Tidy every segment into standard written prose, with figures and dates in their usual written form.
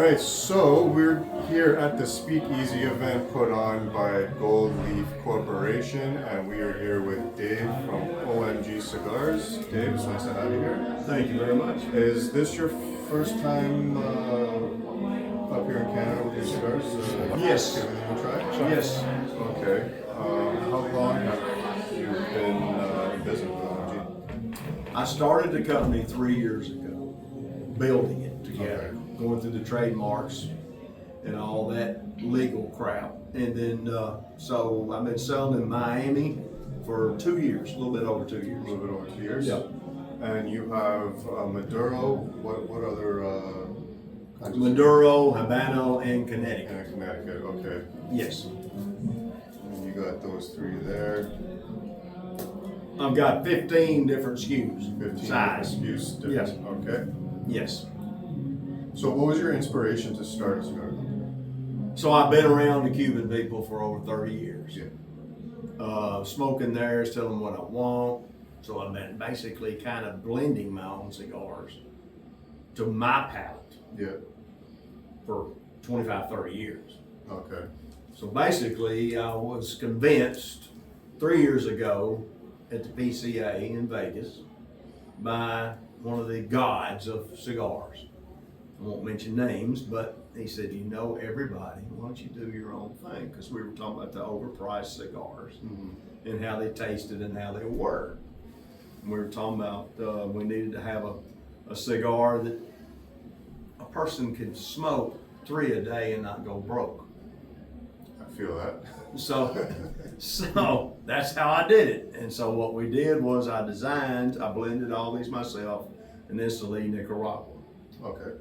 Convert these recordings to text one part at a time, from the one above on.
right, so we're here at the Speakeasy event put on by Goldleaf Corporation, and we are here with Dave from OMG Cigars. Dave, it's nice to have you here. Thank you very much. Is this your first time up here in Canada with your cigars? Yes. Giving them a try? Yes. Okay. How long have you been in business with OMG? I started the company 3 years ago, building it together, going through the trademarks and all that legal crap. And then, so I've been selling in Miami for 2 years, a little bit over 2 years. A little bit over 2 years? Yep. And you have Maduro, what other kinds of Maduro, Habano, and Connecticut. and Connecticut, okay. Yes. And you got those three there. I've got 15 different SKUs. 15 size. SKUs. Yes. Okay. Yes. So what was your inspiration to start a cigar company? So I've been around the Cuban people for over 30 years. Yeah. Smoking theirs, telling them what I want. So I've been basically kind of blending my own cigars to my palate Yeah. for 25, 30 years. Okay. So basically, I was convinced 3 years ago at the PCA in Vegas by one of the gods of cigars. I won't mention names, but he said, you know everybody, why don't you do your own thing? Because we were talking about the overpriced cigars and how they tasted and how they were. And we were talking about we needed to have a cigar that a person could smoke 3 a day and not go broke. I feel that. So that's how I did it. And so what we did was I blended all these myself, and this is the lead Nicaragua. Okay.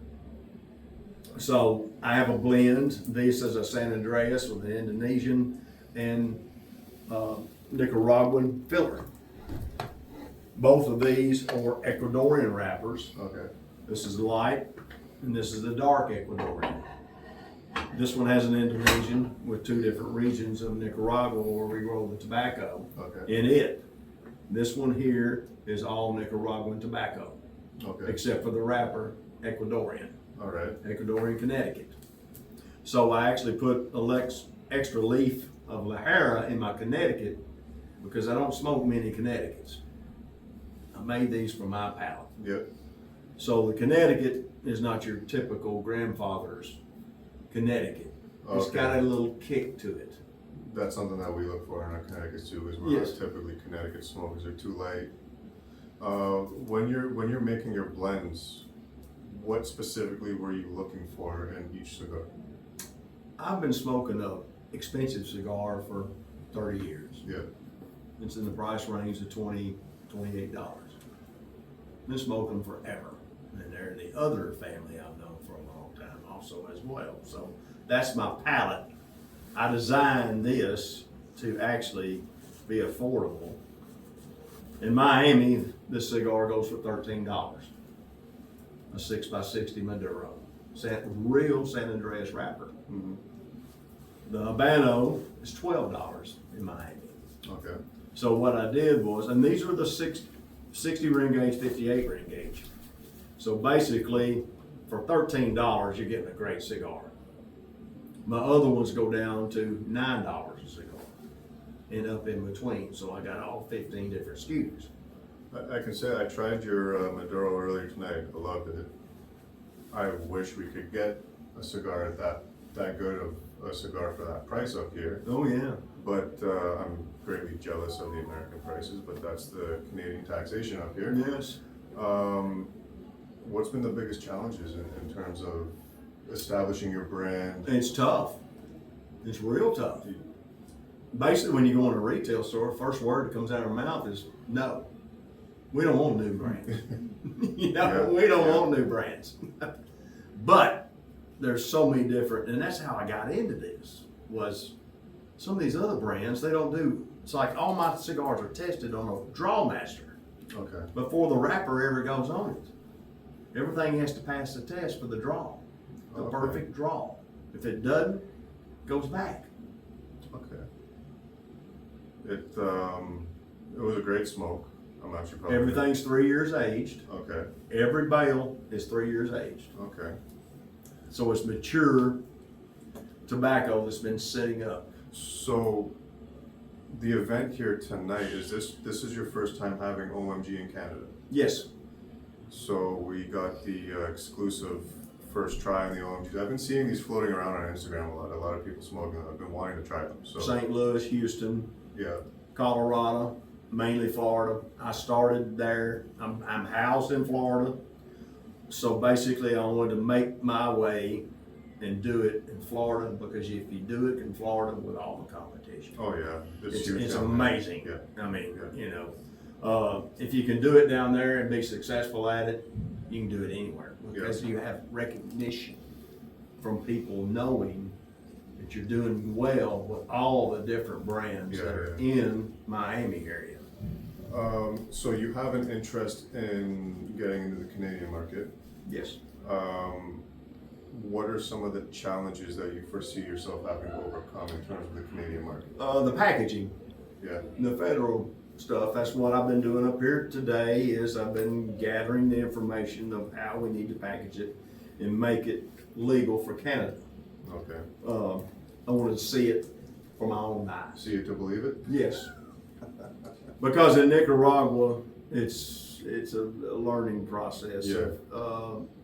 So I have a blend. This is a San Andreas with an Indonesian and Nicaraguan filler. Both of these are Ecuadorian wrappers. Okay. This is light, and this is the dark Ecuadorian. This one has an Indonesian with 2 different regions of Nicaragua where we grow the tobacco Okay. in it. This one here is all Nicaraguan tobacco, Okay. except for the wrapper, Ecuadorian. All right. Ecuadorian Connecticut. So I actually put a extra leaf of La Jara in my Connecticut because I don't smoke many Connecticut's. I made these for my palate. Yep. So the Connecticut is not your typical grandfather's Connecticut. It's Okay. got a little kick to it. That's something that we look for in our Connecticut too, is we're Yes. typically Connecticut smokers are too light. When you're making your blends, what specifically were you looking for in each cigar? I've been smoking a expensive cigar for 30 years. Yeah. It's in the price range of $20, $28. Been smoking forever. And they're the other family I've known for a long time also as well. So that's my palate. I designed this to actually be affordable. In Miami, this cigar goes for $13. A 6x60 Maduro. Real San Andreas wrapper. Mm-hmm. The Habano is $12 in Miami. Okay. So what I did was, and these are the 60 ring gauge, 58 ring gauge. So basically, for $13, you're getting a great cigar. My other ones go down to $9 a cigar and up in between. So I got all 15 different SKUs. I can say I tried your Maduro earlier tonight. I loved it. I wish we could get a cigar at that good of a cigar for that price up here. Oh yeah. But I'm greatly jealous of the American prices, but that's the Canadian taxation up here. Yes. What's been the biggest challenges in terms of establishing your brand? It's tough. It's real tough. Basically, when you go in a retail store, first word that comes out of our mouth is no. We don't want new brands. We don't want new brands. But there's so many different, and that's how I got into this, was some of these other brands, they don't do, it's like all my cigars are tested on a draw master Okay. before the wrapper ever goes on it. Everything has to pass the test for the draw, the Okay. perfect draw. If it doesn't, it goes back. Okay. It was a great smoke. I'm not sure. Probably. Everything's 3 years aged. Okay. Every bale is 3 years aged. Okay. So it's mature tobacco that's been sitting up. So the event here tonight, is this is your first time having OMG in Canada? Yes. So we got the exclusive first try on the OMGs. I've been seeing these floating around on Instagram a lot. A lot of people smoking them. I've been wanting to try them. So St. Louis, Houston, yeah. Colorado, mainly Florida. I started there. I'm housed in Florida. So basically I wanted to make my way and do it in Florida, because if you do it in Florida with all the competition, Oh yeah. it's huge down there. amazing. Yeah. I mean, Yeah. you know, if you can do it down there and be successful at it, you can do it anywhere, because you have recognition from people knowing that you're doing well with all the different brands that are in Miami area. So you have an interest in getting into the Canadian market. Yes. What are some of the challenges that you foresee yourself having to overcome in terms of the Canadian market? The packaging, Yeah. the federal stuff, that's what I've been doing up here today, is I've been gathering the information of how we need to package it and make it legal for Canada. Okay. I wanted to see it for my own eyes. See it to believe it? Yes. Because in Nicaragua, it's a learning process. Yeah.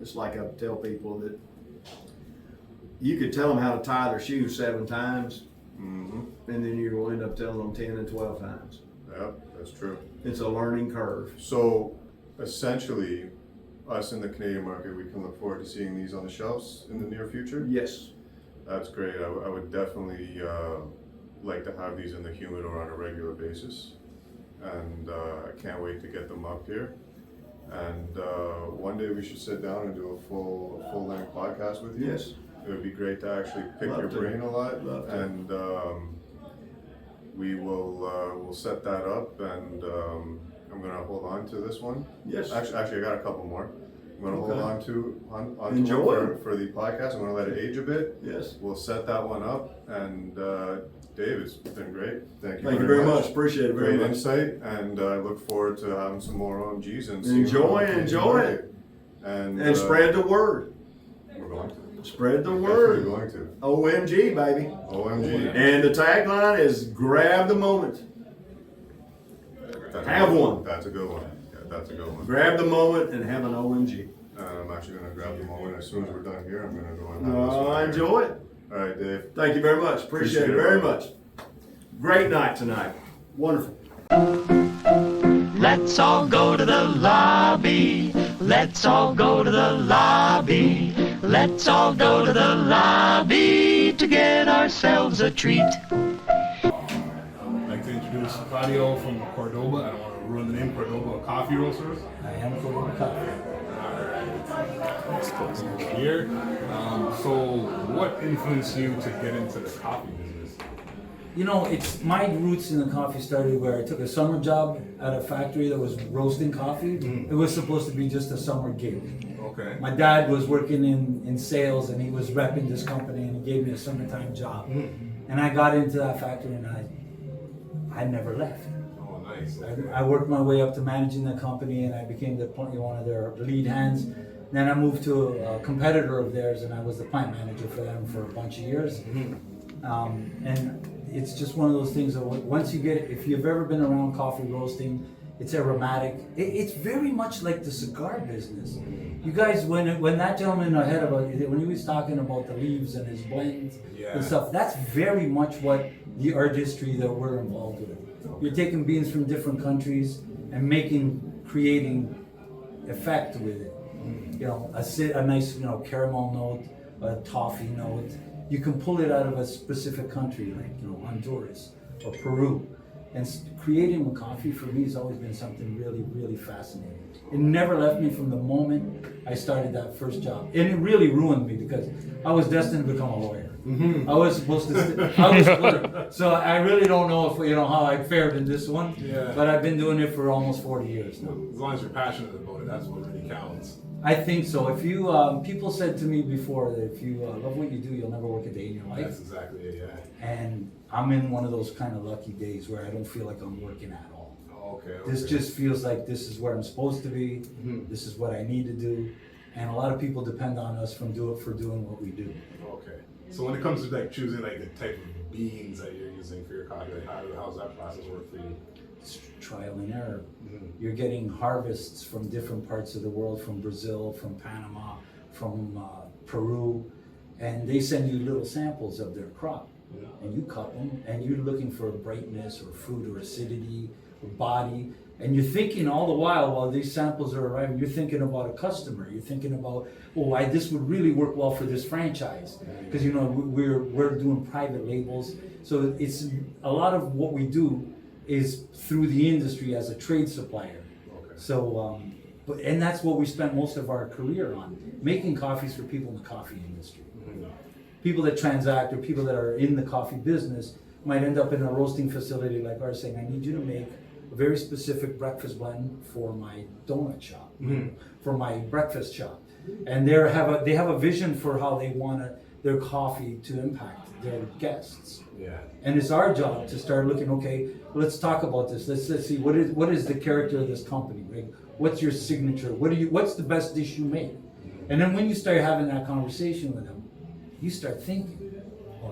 It's like I tell people that you could tell them how to tie their shoes 7 times, Mm-hmm. and then you will end up telling them 10 and 12 times. Yeah, that's true. It's a learning curve. So essentially, us in the Canadian market, we can look forward to seeing these on the shelves in the near future? Yes. That's great. I would definitely like to have these in the humidor on a regular basis. And I can't wait to get them up here. And one day we should sit down and do a full-length podcast with you. Yes. It would be great to actually pick Love your to. brain a lot. Love to. And we will we'll set that up, and I'm gonna hold on to this one. Yes. Actually, I got a couple more. I'm gonna hold Okay. on to Enjoy. one for the podcast. I'm gonna let it age a bit. Yes. We'll set that one up, and Dave, it's been great. Thank you. Thank you very much. Appreciate it very Great much. insight, and I look forward to having some more OMGs and seeing Enjoy it. And spread the word. We're going to. Spread the Definitely word. going to. OMG, baby. OMG. And the tagline is grab the moment. That's Have a good one. That's a good one. Yeah, that's a good one. Grab the moment and have an OMG. I'm actually going to grab the moment as soon as we're done here. I'm going to go and have this one here. Enjoy it. All right, Dave. Thank you very much. Appreciate it very much. Great night tonight. Wonderful. Let's all go to the lobby. Let's all go to the lobby. Let's all go to the lobby to get ourselves a treat. I'd like to introduce Claudio from Cordoba. I don't want to ruin the name. Cordoba Coffee Roasters. I am Goldleaf Coffee. Here. So, what influenced you to get into the coffee business? You know, it's my roots in the coffee started where I took a summer job at a factory that was roasting coffee. It was supposed to be just a summer gig. Okay. My dad was working in sales and he was repping this company and he gave me a summertime job. And I got into that factory and I never left. Oh, nice. Okay. I worked my way up to managing the company and I became one of their lead hands. Then I moved to a competitor of theirs and I was the plant manager for them for a bunch of years. And it's just one of those things that once you get it, if you've ever been around coffee roasting, it's aromatic. It's very much like the cigar business. You guys, when that gentleman ahead of us, when he was talking about the leaves and his blends and stuff, that's very much what the artistry that we're involved with. You're taking beans from different countries and creating effect with it. You know, a nice, caramel note, a toffee note. You can pull it out of a specific country, like, Honduras or Peru. And creating a coffee for me has always been something really, really fascinating. It never left me from the moment I started that first job. And it really ruined me because I was destined to become a lawyer. I was supposed to, so I really don't know if, how I fared in this one, but I've been doing it for almost 40 years now. As long as you're passionate about it, that's what really counts. I think so. If you, people said to me before that if you love what you do, you'll never work a day in your life. That's exactly it, yeah. And I'm in one of those kind of lucky days where I don't feel like I'm working at all. Oh, okay. This just feels like this is where I'm supposed to be. This is what I need to do. And a lot of people depend on us for doing what we do. Okay. So when it comes to like choosing like the type of beans that you're using for your coffee, like how's that process work for you? It's trial and error. Mm-hmm. You're getting harvests from different parts of the world, from Brazil, from Panama, from Peru, and they send you little samples of their crop. Yeah. And you cut them, and you're looking for brightness or fruit or acidity or body, and you're thinking all the while these samples are arriving, you're thinking about a customer. You're thinking about, this would really work well for this franchise, because we're doing private labels. So it's a lot of what we do is through the industry as a trade supplier. Okay. So, and that's what we spent most of our career on, making coffees for people in the coffee industry. Mm-hmm. People that transact or people that are in the coffee business might end up in a roasting facility like ours saying, I need you to make a very specific breakfast blend for my donut shop, for my breakfast shop. And they have a vision for how they want their coffee to impact their guests. Yeah. And it's our job to start looking, okay, let's talk about this. Let's see what is the character of this company, right? What's your signature? What's the best dish you make? And then when you start having that conversation with them, you start thinking,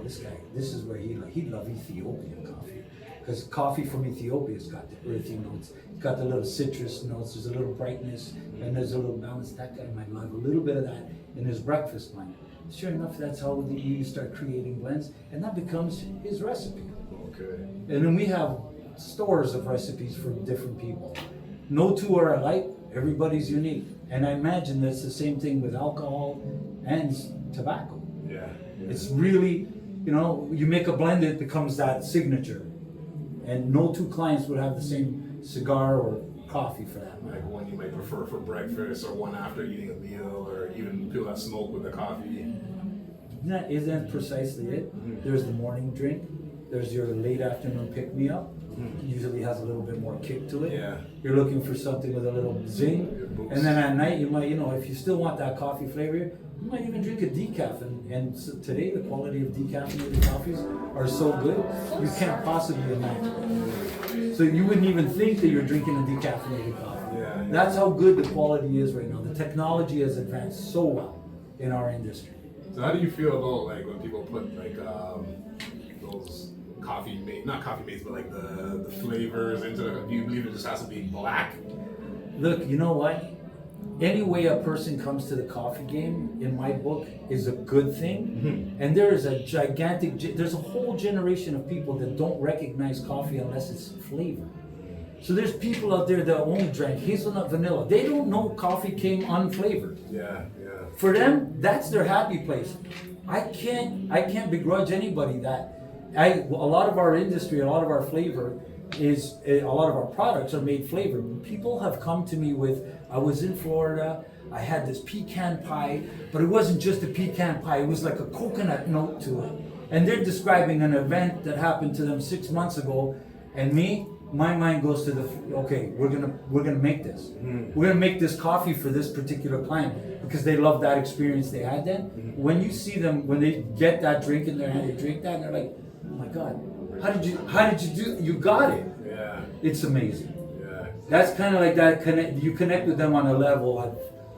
this guy, this is where he'd love Ethiopian coffee. Because coffee from Ethiopia's got the earthy notes, it's got the little citrus notes, there's a little brightness, and there's a little balance. That guy might love a little bit of that in his breakfast blend. Sure enough, that's how you start creating blends, and that becomes his recipe. Okay. And then we have stores of recipes for different people. No two are alike, everybody's unique. And I imagine that's the same thing with alcohol and tobacco. Yeah. It's really, you make a blend, it becomes that signature. And no two clients would have the same cigar or coffee for that matter. Like one you might prefer for breakfast, or one after eating a meal, or even people that smoke with the coffee. Isn't that precisely it? There's the morning drink, there's your late afternoon pick-me-up. Usually has a little bit more kick to it. Yeah. You're looking for something with a little zing. And then at night, you might, if you still want that coffee flavor, you might even drink a decaf. And so today, the quality of decaffeinated coffees are so good, you can't possibly imagine. So you wouldn't even think that you're drinking a decaffeinated coffee. Yeah. That's how good the quality is right now. The technology has advanced so well in our industry. So how do you feel about like when people put like those not coffee mates, but like the flavors into the? Do you believe it just has to be black? Look, you know what? Any way a person comes to the coffee game, in my book, is a good thing. And there is there's a whole generation of people that don't recognize coffee unless it's flavor. So there's people out there that only drank hazelnut vanilla. They don't know coffee came unflavored. Yeah. For them, that's their happy place. I can't begrudge anybody that. A lot of our industry, a lot of our flavor is, a lot of our products are made flavored. People have come to me with, I was in Florida, I had this pecan pie, but it wasn't just a pecan pie, it was like a coconut note to it. And they're describing an event that happened to them 6 months ago, and my mind goes to we're gonna make this. We're gonna make this coffee for this particular client because they love that experience they had then. When you see them, when they get that drink in their hand, they drink that and they're like, oh my God, how did you do? You got it. Yeah. It's amazing. Yeah. That's kind of like that. You connect with them on a level,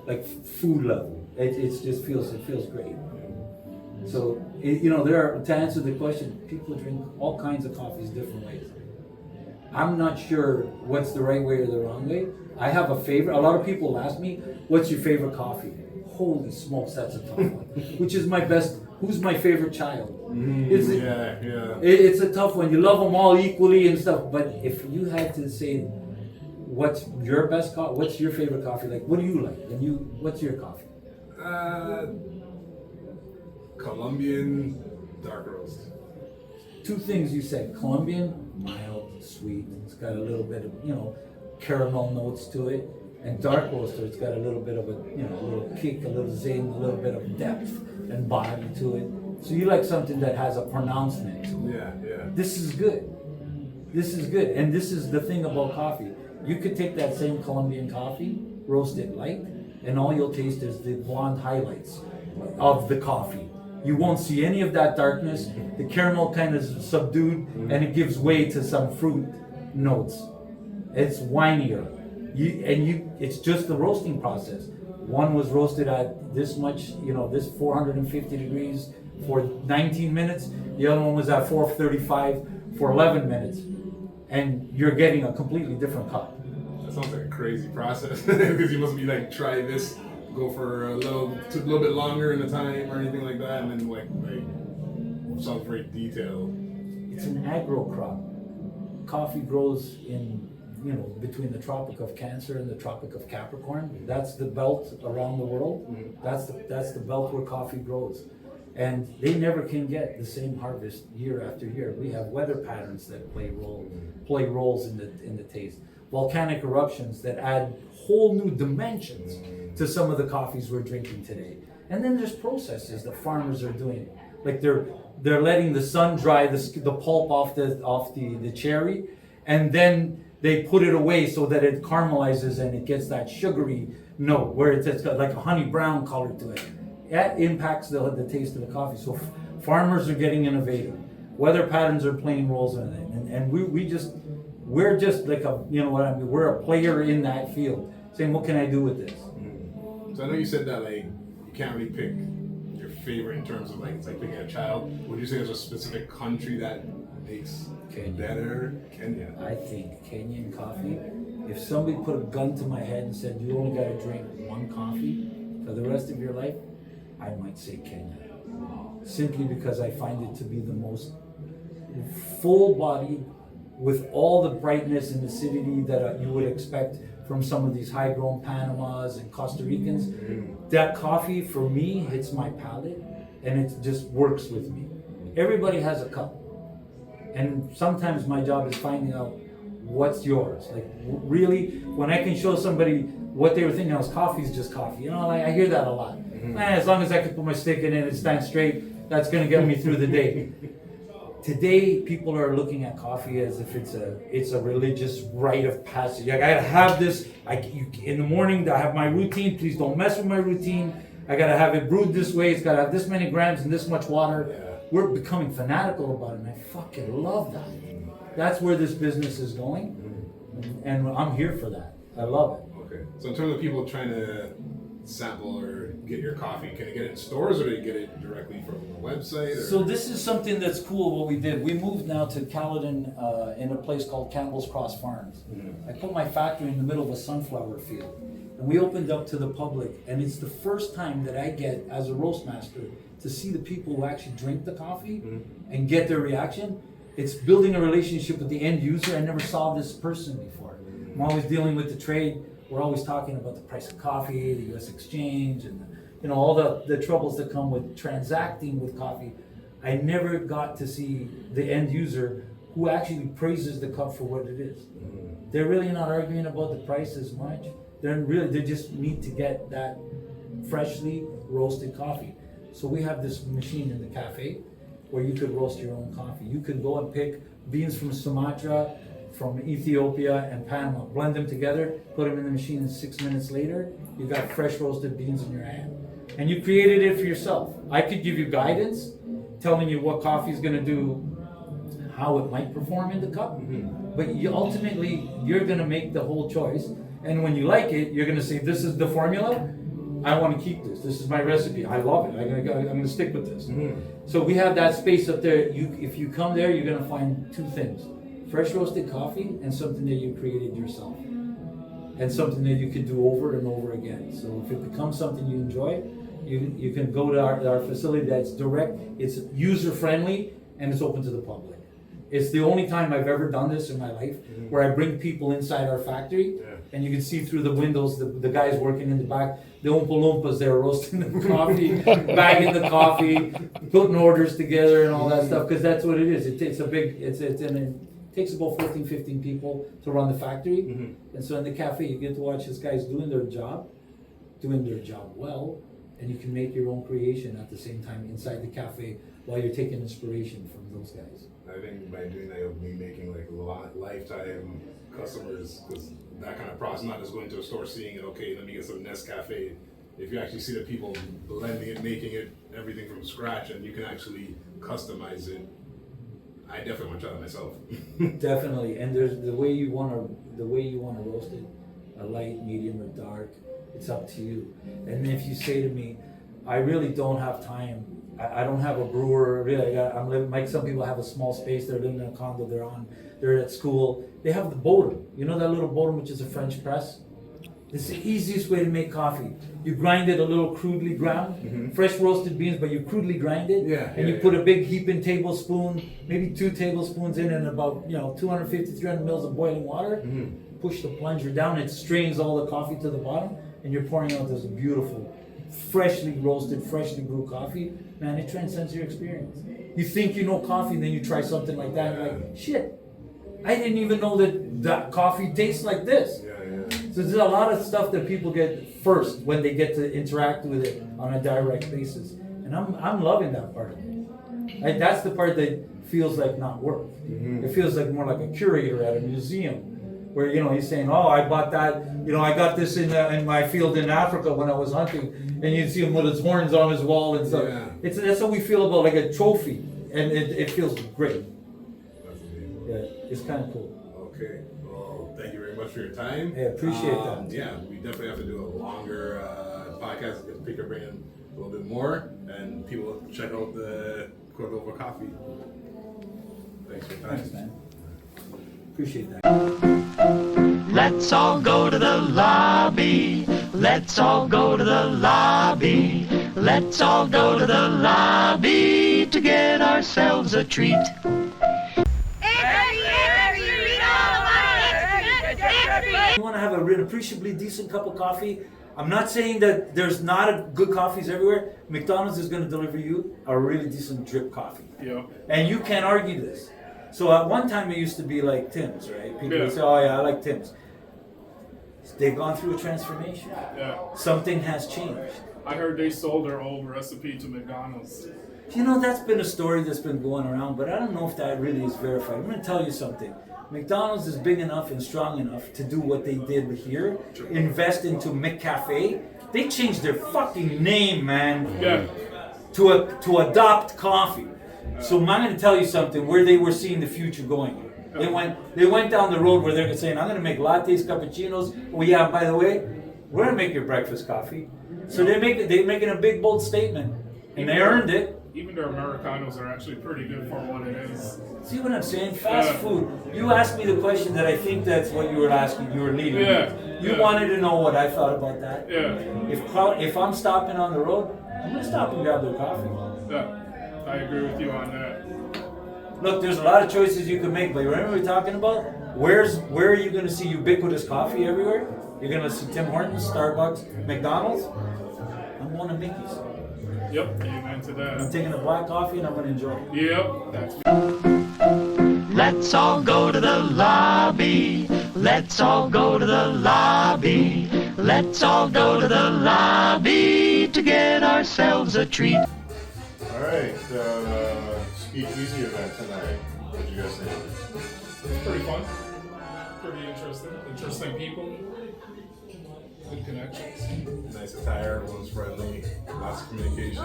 like food level. It just feels great. So to answer the question, people drink all kinds of coffees different ways. I'm not sure what's the right way or the wrong way. I have a favorite. A lot of people ask me, what's your favorite coffee? Holy smokes, that's a tough one. Which is my best, who's my favorite child? It's a tough one. You love them all equally and stuff, but if you had to say, what's your best coffee, what's your favorite coffee? Like, what do you like? What's your coffee? Colombian dark roast. Two things you said. Colombian, mild, sweet. It's got a little bit of, caramel notes to it. And dark roaster, it's got a little bit of a little kick, a little zing, a little bit of depth and body to it. So you like something that has a pronouncement to it. Yeah. This is good. And this is the thing about coffee. You could take that same Colombian coffee, roast it light, and all you'll taste is the blonde highlights of the coffee. You won't see any of that darkness. The caramel kind of subdued, and it gives way to some fruit notes. It's winier. It's just the roasting process. One was roasted at this much, this 450 degrees for 19 minutes. The other one was at 435 for 11 minutes. And you're getting a completely different cup. That sounds like a crazy process because you must be like try this, go for a little bit longer in the time or anything like that, and then like sounds very detailed. It's an agro crop. Coffee grows in between the Tropic of Cancer and the Tropic of Capricorn. That's the belt around the world. That's the belt where coffee grows. And they never can get the same harvest year after year. We have weather patterns that play roles in the taste. Volcanic eruptions that add whole new dimensions to some of the coffees we're drinking today. And then there's processes that farmers are doing. Like they're letting the sun dry the pulp off the cherry, and then they put it away so that it caramelizes and it gets that sugary note where it's got like a honey brown color to it. That impacts the taste of the coffee. So farmers are getting innovative. Weather patterns are playing roles in it, and we're just like we're a player in that field, saying what can I do with this? So I know you said that like you can't really pick your favorite in terms of like it's like picking a child. Would you say there's a specific country that makes better? Kenya. I think Kenyan coffee. If somebody put a gun to my head and said you only got to drink one coffee for the rest of your life, I might say Kenya. Simply because I find it to be the most full-bodied, with all the brightness and acidity that you would expect from some of these high-grown Panamas and Costa Ricans. That coffee, for me, hits my palate, and it just works with me. Everybody has a cup. And sometimes my job is finding out what's yours. Like, really, when I can show somebody what they were thinking was coffee is just coffee. I hear that a lot. As long as I can put my stick in it and stand straight, that's going to get me through the day. Today, people are looking at coffee as if it's a religious rite of passage. I gotta have this. In the morning, I have my routine. Please don't mess with my routine. I gotta have it brewed this way. It's gotta have this many grams and this much water. Yeah. We're becoming fanatical about it, and I fucking love that. That's where this business is going, and I'm here for that. I love it. Okay. So in terms of people trying to sample or get your coffee, can you get it in stores or do you get it directly from the website? Or? So this is something that's cool what we did. We moved now to Caledon in a place called Campbell's Cross Farms. I put my factory in the middle of a sunflower field, and we opened up to the public, and it's the first time that I get, as a roast master, to see the people who actually drink the coffee and get their reaction. It's building a relationship with the end user. I never saw this person before. I'm always dealing with the trade. We're always talking about the price of coffee, the U.S. exchange, and all the troubles that come with transacting with coffee. I never got to see the end user who actually praises the cup for what it is. They're really not arguing about the price as much. They just need to get that freshly roasted coffee. So we have this machine in the cafe where you could roast your own coffee. You could go and pick beans from Sumatra, from Ethiopia and Panama, blend them together, put them in the machine, and 6 minutes later, you got fresh roasted beans in your hand. And you created it for yourself. I could give you guidance, telling you what coffee is going to do, how it might perform in the cup, but ultimately, you're going to make the whole choice. And when you like it, you're going to say, this is the formula, I want to keep this. This is my recipe. I love it. I'm going to stick with this. So we have that space up there. If you come there, you're going to find two things. Fresh roasted coffee and something that you created yourself. And something that you can do over and over again. So if it becomes something you enjoy, you can go to our facility that's direct, it's user-friendly, and it's open to the public. It's the only time I've ever done this in my life, where I bring people inside our factory, and you can see through the windows the guys working in the back, the Oompa Loompas, they're roasting the coffee, bagging the coffee, putting orders together and all that stuff, because that's what it is. It takes about 14, 15 people to run the factory. And so in the cafe, you get to watch these guys doing their job well, and you can make your own creation at the same time inside the cafe while you're taking inspiration from those guys. I think by doing that, you'll be making like lifetime customers, because that kind of process, not just going to a store, seeing it, okay, let me get some Nescafe. If you actually see the people blending it, making it, everything from scratch, and you can actually customize it, I definitely want to try that myself. Definitely, and there's the way you want to roast it, a light, medium, or dark. It's up to you. And if you say to me, I really don't have time, I don't have a brewer, really, I'm living, like some people have a small space, they're living in a condo, they're at school, they have the Bodum. You know that little Bodum, which is a French press? It's the easiest way to make coffee. You grind it a little crudely ground, fresh roasted beans, but you crudely grind it, and you put a big heaping tablespoon, maybe 2 tablespoons in, and about 250, 300 mils of boiling water. Push the plunger down, it strains all the coffee to the bottom, and you're pouring out this beautiful, freshly roasted, freshly brewed coffee. Man, it transcends your experience. You think you know coffee, and then you try something like that, and you're like, shit, I didn't even know that coffee tastes like this. So there's a lot of stuff that people get first when they get to interact with it on a direct basis. And I'm loving that part of it. Like, that's the part that feels like not work. It feels like more like a curator at a museum. Where he's saying, oh, I bought that, I got this in my field in Africa when I was hunting, and you see him with his horns on his wall and stuff. That's how we feel about like a trophy, and it feels great. Yeah, it's kind of cool. Okay, well, thank you very much for your time. I appreciate that. Yeah, we definitely have to do a longer podcast because Pick bring in a little bit more, and people check out the Cordova coffee. Thanks for your time. Thanks, man. Appreciate that. Let's all go to the lobby. Let's all go to the lobby. Let's all go to the lobby to get ourselves a treat. You want to have an appreciably decent cup of coffee? I'm not saying that there's not good coffees everywhere. McDonald's is going to deliver you a really decent drip coffee. Yeah. And you can't argue this. So at one time it used to be like Tim's, right? People would say, oh yeah, I like Tim's. They've gone through a transformation. Yeah. Something has changed. I heard they sold their old recipe to McDonald's. That's been a story that's been going around, but I don't know if that really is verified. I'm going to tell you something. McDonald's is big enough and strong enough to do what they did here, invest into McCafe. They changed their fucking name, man, to adopt coffee. So I'm going to tell you something, where they were seeing the future going. They went down the road where they're saying, I'm going to make lattes, cappuccinos. Well, yeah, by the way, we're going to make your breakfast coffee. So they're making a big, bold statement, and they earned it. Even their Americanos are actually pretty good for what it is. See what I'm saying? Fast food. You asked me the question that I think that's what you were asking. You were leading me. You wanted to know what I thought about that. Yeah. If I'm stopping on the road, I'm going to stop and grab their coffee. Yeah. I agree with you on that. Look, there's a lot of choices you can make, but remember what we're talking about? Where are you going to see ubiquitous coffee everywhere? You're going to see Tim Hortons, Starbucks, McDonald's. I'm going to Mickey's. Yep, amen to I'm that. taking a black coffee and I'm going to enjoy it. Yep, that's Let's all go to the lobby. Let's all go to the lobby. Let's all go to the lobby to get ourselves a treat. Alright, Speakeasy event tonight. What did you guys think? pretty fun. Pretty interesting. Interesting people. Good connections. Nice attire, everyone's friendly, lots of communication. I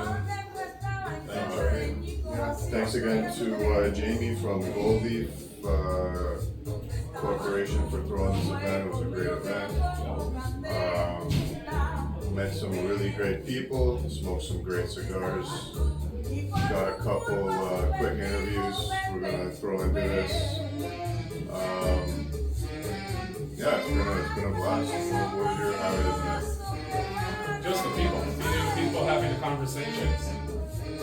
enjoyed it. Yeah, thanks again to Jamie from Goldleaf Corporation for throwing this event. It was a great event. Met some really great people, smoked some great cigars. Got a couple quick interviews we're gonna throw into this. Yeah, it's been a blast. What was your highlight of the night? Just the people. Meeting the people, having the conversations.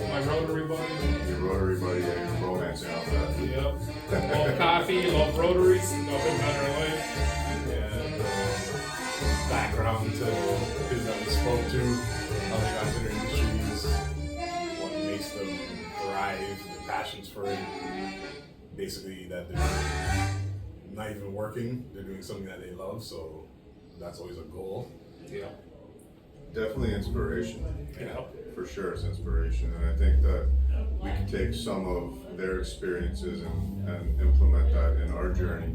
My Rotary buddy. Your Rotary buddy, yeah, you're romancing off that. Yep. Love coffee, love Rotaries, nothing better in life. And background to the people that we spoke to, how they got into their industries, what makes them thrive, their passions for it. Basically, that they're not even working, they're doing something that they love, so that's always a goal. Yeah. Definitely inspiration. Yeah. For sure, it's inspiration, and I think that we can take some of their experiences and implement that in our journey,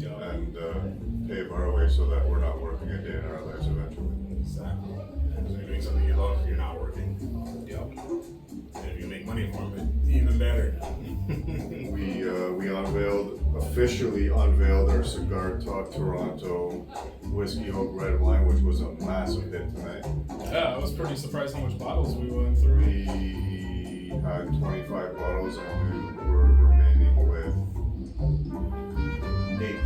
and pave our way so that we're not working a day in our lives eventually. Exactly. Because when you're doing something you love, you're not working. Yep. And if you make money from it, even better. We officially unveiled our Cigar Talk Toronto whiskey oak red wine, which was a massive hit tonight. Yeah, I was pretty surprised how much bottles we went through. We had 25 bottles and we were remaining with 8.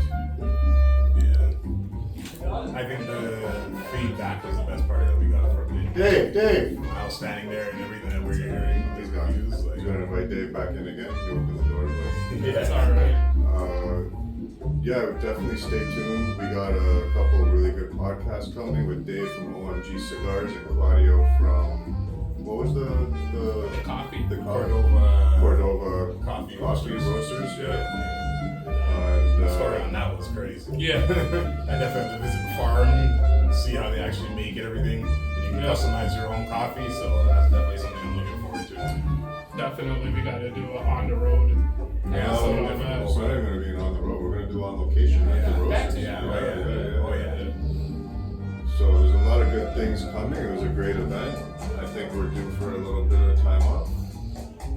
Yeah. I think the feedback was the best part that we got from it. Dave! I was standing there and everything that we were hearing. He's gone. Views, like, He's gonna invite Dave back in again. He opened the door, but It's alright. yeah, definitely stay tuned. We got a couple of really good podcasts coming with Dave from OMG Cigars and Claudio from what was the Coffee. the Cordova Coffee Coffee Roasters, Yeah. And The story on that was crazy. Yeah. I definitely have to visit the farm, see how they actually make it, everything. And you can Yeah. customize your own coffee, so that's definitely something I'm looking forward to. Definitely, we gotta do it on the road. Yeah, so so different. It's not even gonna be on the road. We're gonna do on location at the roasters. Oh yeah. So there's a lot of good things coming. It was a great event. I think we're due for a little bit of time off.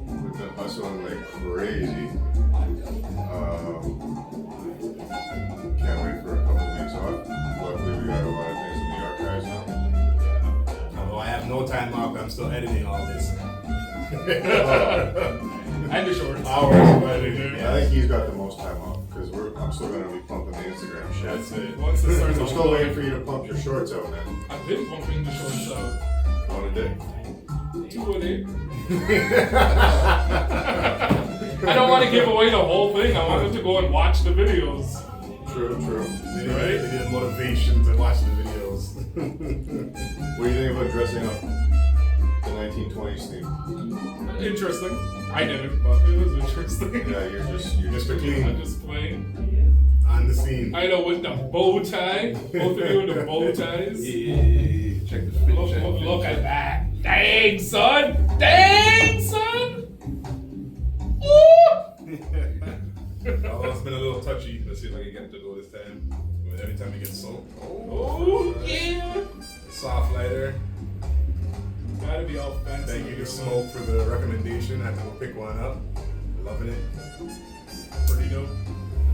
We've been hustling like crazy. Can't wait for a couple weeks off. Luckily, we got a lot of things in the archives now. Although I have no time off, I'm still editing all this. And the shorts. Hours of editing. I think he's got the most time off because I'm still gonna be pumping the Instagram shit. That's it. Once it starts I'm still waiting for you to pump your shorts out, man. I've been pumping the shorts out. On a day. 2 a day. I don't want to give away the whole thing. I want them to go and watch the videos. True. They need a motivation to watch the videos. What do you think about dressing up the 1920s theme? Interesting. I didn't, but it was interesting. Yeah, you're just Mr. Clean I'm just playing. on the scene. I know with the bow tie. Both of you with the bow ties. Yeah, check the spin. Look at that. Dang, son. Dang, son. Ooh. Although it's been a little touchy. Let's see if I can get it to go this time. But every time it gets soaked. Oh, yeah. Soft lighter. Gotta be all fancy. Thank you to Smoke for the recommendation. I had to go pick one up. Loving it. Pretty dope.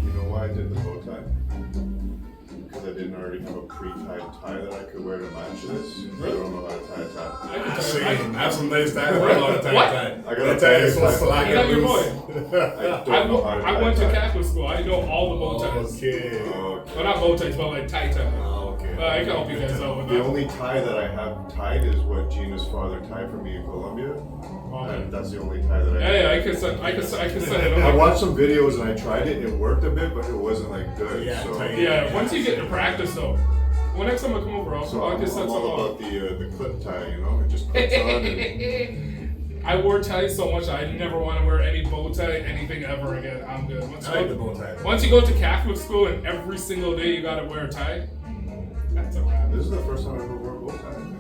You know why I did the bow tie? Because I didn't already have a pre-tied tie that I could wear to match this. I don't know how to tie a tie. I can Same. tell I have some nice ties. I don't know how to tie What? a tie. I got a That tie is tie. so slack You got and your loose. I don't know how to tie I went a to tie. Catholic school. I know all the bow ties. Okay. Well, not bow ties, but like tie ties. Oh, okay. I can help you guys out with The that. only tie that I have tied is what Gina's father tied for me in Colombia. And that's the only tie that I Yeah, I can send it I over. watched some videos and I tried it. It worked a bit, but it wasn't like good. Yeah, so tight. Yeah, once you get to practice though. When next time I come over, so I I'm can send some all out. about the clip tie. You know, it just clips on. And, I wore ties so much I never want to wear any bow tie, anything ever again. I'm good. I like the bow tie. Once you go to Catholic school and every single day you gotta wear a tie, that's a wrap. this is the first time I ever wore a bow tie. I think,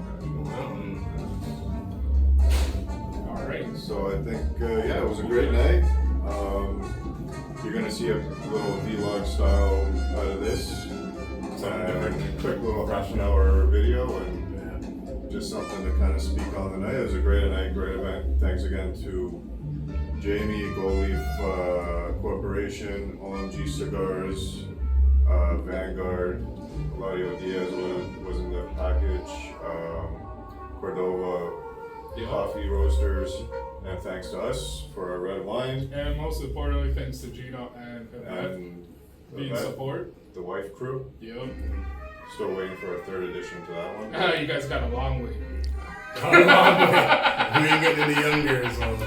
actually. Alright. So I think, yeah, it was a great night. You're gonna see a little vlog style out of this. And quick little half an hour video and just something to kind of speak on the night. It was a great night, great event. Thanks again to Jamie, Goldleaf Corporation, OMG Cigars, Vanguard, Claudio Diaz was in the package, Cordova Yeah. Coffee Roasters, and thanks to us for our red wine And most importantly, thanks to Gino and and being the- support. the wife crew. Yep. Still waiting for a third edition to that one. You guys got a long way. We ain't getting any younger, so.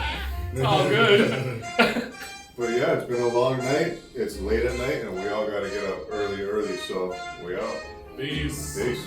It's all good. But yeah, it's been a long night. It's late at night, and we all got to get up early. So we out. Peace. Peace.